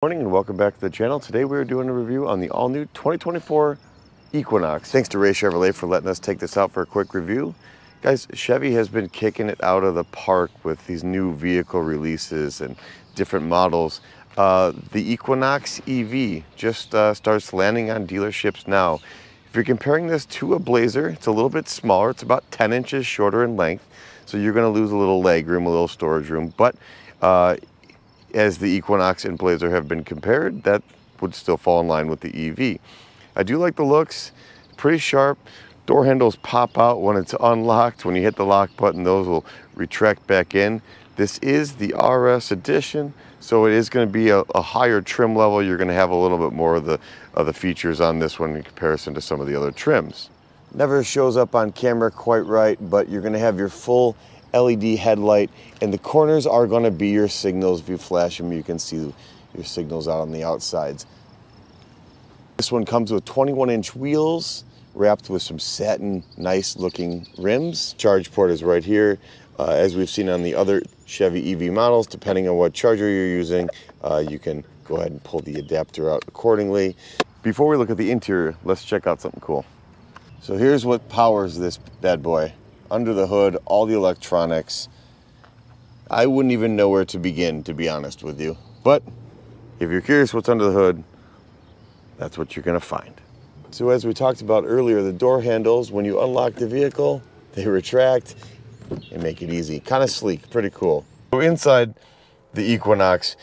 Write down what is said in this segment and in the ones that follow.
Morning and welcome back to the channel. Today we're doing a review on the all-new 2024 Equinox. Thanks to Ray Chevrolet for letting us take this out for a quick review. Guys, Chevy has been kicking it out of the park with these new vehicle releases and different models. The Equinox EV just starts landing on dealerships now. If you're comparing this to a Blazer, it's a little bit smaller. It's about 10 inches shorter in length, so you're going to lose a little leg room, a little storage room, but as the Equinox and Blazer have been compared, that would still fall in line with the EV. I do like the looks, pretty sharp. Door handles pop out when it's unlocked. When you hit the lock button, those will retract back in. This is the RS edition, so it is going to be a higher trim level. You're going to have a little bit more of the features on this one in comparison to some of the other trims. Never shows up on camera quite right, but you're going to have your full LED headlight, and the corners are going to be your signals. If you flash them, you can see your signals out on the outsides. This one comes with 21-inch wheels wrapped with some satin, nice looking rims. Charge port is right here. As we've seen on the other Chevy EV models, depending on what charger you're using, you can go ahead and pull the adapter out accordingly. Before we look at the interior, let's check out something cool. So here's what powers this bad boy. Under the hood, all the electronics. I wouldn't even know where to begin, to be honest with you. But if you're curious what's under the hood, that's what you're gonna find. So as we talked about earlier, the door handles, when you unlock the vehicle, they retract and make it easy. Kind of sleek, pretty cool. So inside the Equinox,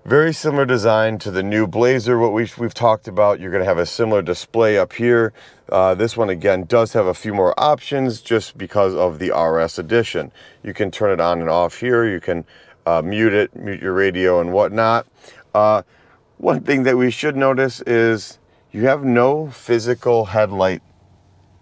very similar design to the new Blazer, what we've talked about. You're going to have a similar display up here. This one, again, does have a few more options just because of the RS edition. You can turn it on and off here. You can mute your radio and whatnot. One thing that we should notice is you have no physical headlight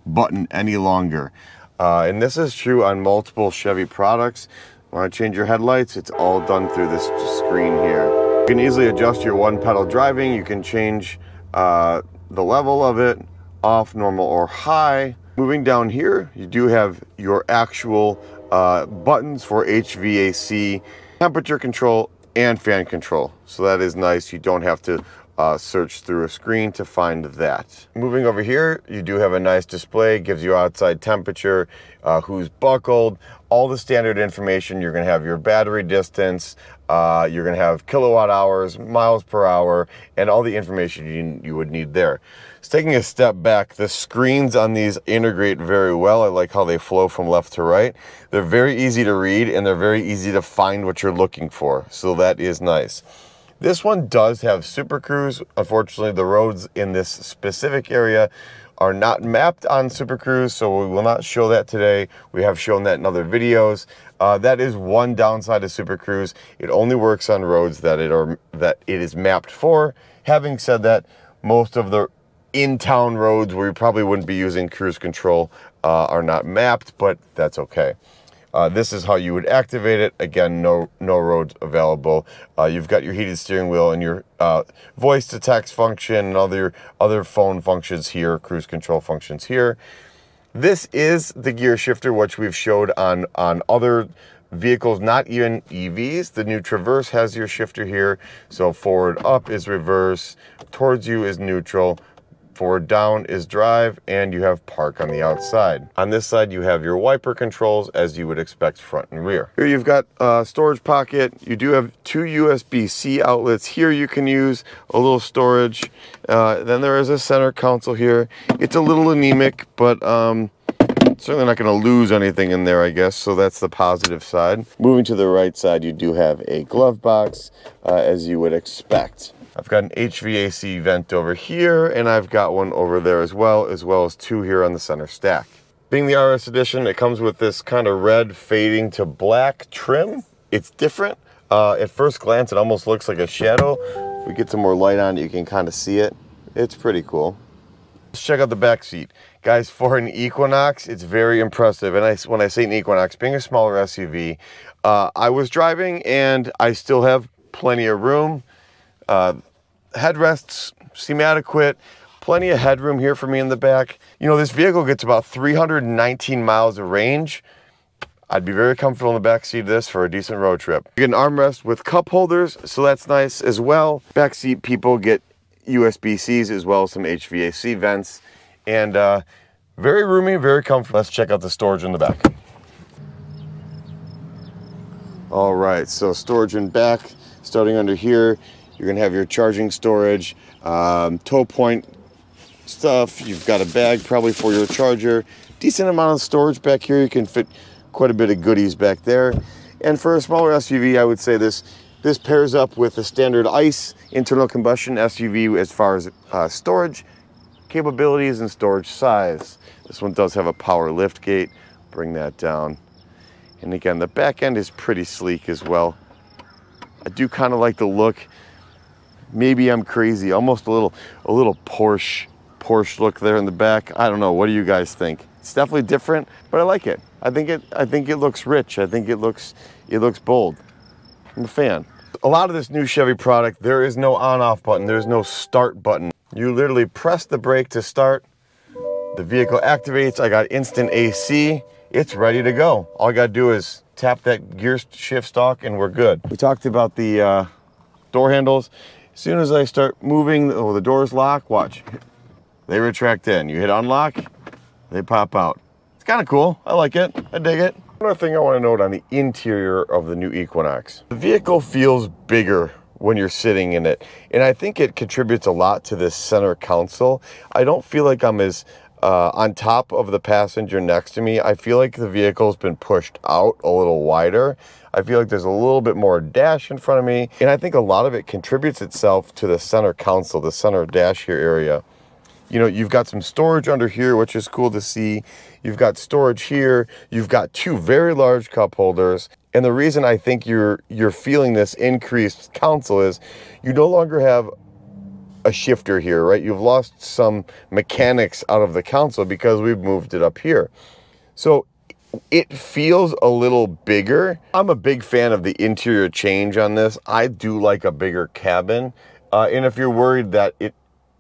button any longer. And this is true on multiple Chevy products. Want to change your headlights? It's all done through this screen here. You can easily adjust your one pedal driving. You can change the level of it, off, normal, or high. Moving down here, you do have your actual buttons for HVAC, temperature control, and fan control. So that is nice. You don't have to search through a screen to find that. Moving over here, you do have a nice display. It gives you outside temperature, who's buckled, all the standard information. You're going to have your battery distance, you're going to have kilowatt hours, miles per hour, and all the information you would need there. So taking a step back, the screens on these integrate very well. I like how they flow from left to right. They're very easy to read, and they're very easy to find what you're looking for. So that is nice. This one does have Super Cruise. Unfortunately, the roads in this specific area are not mapped on Super Cruise, so we will not show that today. We have shown that in other videos. That is one downside of Super Cruise. It only works on roads that it is mapped for. Having said that, most of the in-town roads where you probably wouldn't be using cruise control are not mapped, but that's okay. This is how you would activate it. Again, no roads available. You've got your heated steering wheel and your voice to text function and other phone functions here, cruise control functions here. This is the gear shifter, which we've showed on other vehicles, not even EVs. The new Traverse has your shifter here. So forward up is reverse, towards you is neutral, forward down is drive, and you have park on the outside. On this side, you have your wiper controls as you would expect front and rear. Here you've got a storage pocket. You do have two USB-C outlets. Here you can use a little storage. Then there is a center console here. It's a little anemic, but certainly not going to lose anything in there, I guess. So that's the positive side. Moving to the right side, you do have a glove box, as you would expect. I've got an HVAC vent over here, and I've got one over there as well as two here on the center stack. Being the RS edition, it comes with this kind of red fading to black trim. It's different. At first glance, it almost looks like a shadow. If we get some more light on it, you can kind of see it. It's pretty cool. Let's check out the back seat. Guys, for an Equinox, it's very impressive. And when I say an Equinox, being a smaller SUV, I was driving and I still have plenty of room. Headrests seem adequate. Plenty of headroom here for me in the back. You know, this vehicle gets about 319 miles of range. I'd be very comfortable in the back seat of this for a decent road trip. You get an armrest with cup holders, so that's nice as well. Back seat people get USB-Cs as well as some HVAC vents, and very roomy, very comfortable. Let's check out the storage in the back. All right, so storage in back, starting under here, you're gonna have your charging storage, tow point stuff. You've got a bag probably for your charger. Decent amount of storage back here. You can fit quite a bit of goodies back there. And for a smaller SUV, I would say this pairs up with a standard ICE internal combustion SUV as far as storage capabilities and storage size. This one does have a power lift gate. Bring that down. And again, the back end is pretty sleek as well. I do kind of like the look. Maybe I'm crazy, almost a little Porsche look there in the back. I don't know. What do you guys think? It's definitely different, but I like it. I think it looks rich. I think it looks bold. I'm a fan. A lot of this new Chevy product, there is no on-off button. There's no start button. You literally press the brake to start. The vehicle activates. I got instant AC. It's ready to go. All I got to do is tap that gear shift stalk and we're good. We talked about the door handles. As soon as I start moving, oh, the doors lock, watch. They retract in. You hit unlock, they pop out. It's kind of cool. I like it. I dig it. Another thing I want to note on the interior of the new Equinox. The vehicle feels bigger when you're sitting in it. And I think it contributes a lot to this center console. I don't feel like I'm as on top of the passenger next to me. I feel like the vehicle's been pushed out a little wider. I feel like there's a little bit more dash in front of me. And I think a lot of it contributes itself to the center console, the center dash here area. You know, you've got some storage under here, which is cool to see. You've got storage here. You've got two very large cup holders. And the reason I think you're feeling this increased console is you no longer have a shifter here, right? You've lost some mechanics out of the console because we've moved it up here. So it feels a little bigger. I'm a big fan of the interior change on this. I do like a bigger cabin. And if you're worried that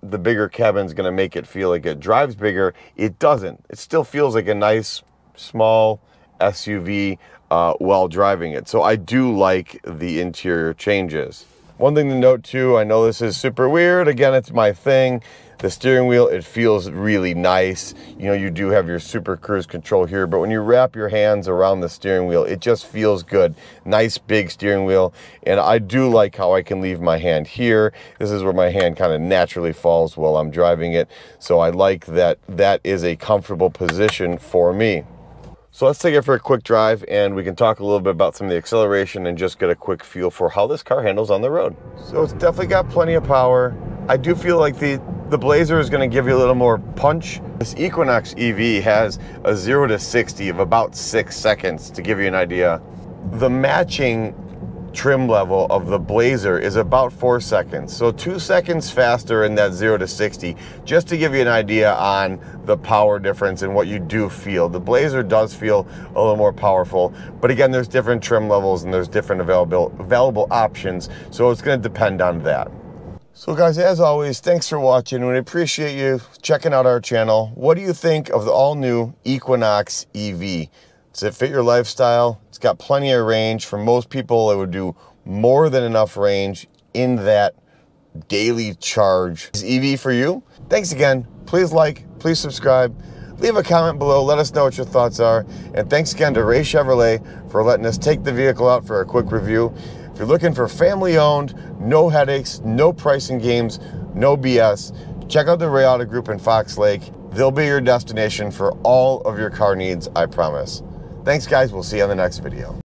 the bigger cabin is going to make it feel like it drives bigger, it doesn't. It still feels like a nice small SUV while driving it. So I do like the interior changes. One thing to note too, I know this is super weird. Again, it's my thing. The steering wheel, it feels really nice. You know, you do have your super cruise control here, but when you wrap your hands around the steering wheel, it just feels good. Nice big steering wheel. And I do like how I can leave my hand here. This is where my hand kind of naturally falls while I'm driving it. So I like that that is a comfortable position for me. So let's take it for a quick drive and we can talk a little bit about some of the acceleration and just get a quick feel for how this car handles on the road. So it's definitely got plenty of power. I do feel like the Blazer is going to give you a little more punch. This Equinox EV has a 0 to 60 of about 6 seconds to give you an idea. The matching trim level of the Blazer is about 4 seconds. So 2 seconds faster in that 0 to 60, just to give you an idea on the power difference and what you do feel. The Blazer does feel a little more powerful, but again, there's different trim levels and there's different available options. So it's going to depend on that. So guys, as always, thanks for watching. We appreciate you checking out our channel. What do you think of the all-new Equinox EV? Does it fit your lifestyle? It's got plenty of range. For most people, it would do more than enough range in that daily charge. Is EV for you? Thanks again. Please like, please subscribe. Leave a comment below. Let us know what your thoughts are. And thanks again to Ray Chevrolet for letting us take the vehicle out for a quick review. If you're looking for family-owned, no headaches, no pricing games, no BS, check out the Ray Auto Group in Fox Lake. They'll be your destination for all of your car needs, I promise. Thanks, guys. We'll see you on the next video.